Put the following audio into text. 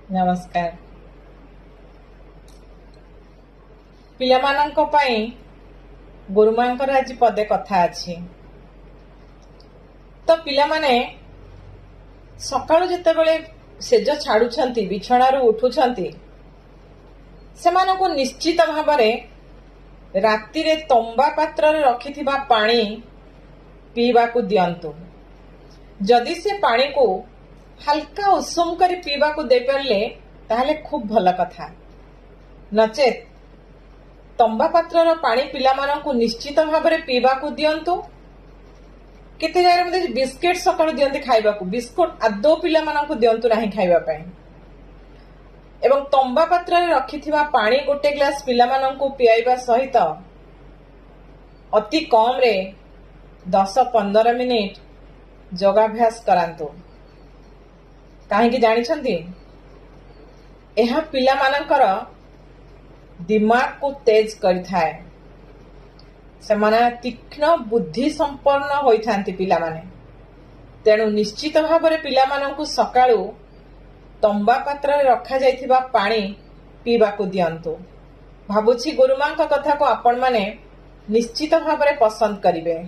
नमस्कार। पिलामानंको पाई गुरुमांकर आज पदे कथा अछि। तो पिला माने सकाळु जेतेबेले सेज छाडुछंती बिछणारू उठुछंती सेमानंको निश्चित भाबरे रातिरे तंबा पात्ररे रखिथिबा पानी पीबाकू दियंतु। जदि से पानी को हल्का उषुम करी पीबाकू दे परले ताहले खूब भल कथा। नचेत तंबा पात्रर पानी पिलामानंकु निश्चित भाबरे पीबाकू दियंतु। केते जाय रे बिस्किट सकाळु दियंती खाइबाकू, बिस्कुट आदौ पिलामानंकु दियंतु नाही खाइबा पई। एवं तंबा पात्ररे रखिथिबा पानी गोटे ग्लास पिलामानंकु पियाइबा सहित अति कम रे 10-15 मिनिट योगाभ्यास करांतु। काहेकि जानिछंती एहा पिलामानंकर दिमाग को तेज करिथाए। सेमाने तीक्ष्ण बुद्धि संपन्न होइथांती पिलामाने। तेणु निश्चित भाबरे पिलामानंकु सकाळु तंबा पात्र रखा जाइथिबा पानी पीबाकू दियंतु। भाबुछि गुरुमांक कथा को आपण माने निश्चित भाबरे पसंद करिवे।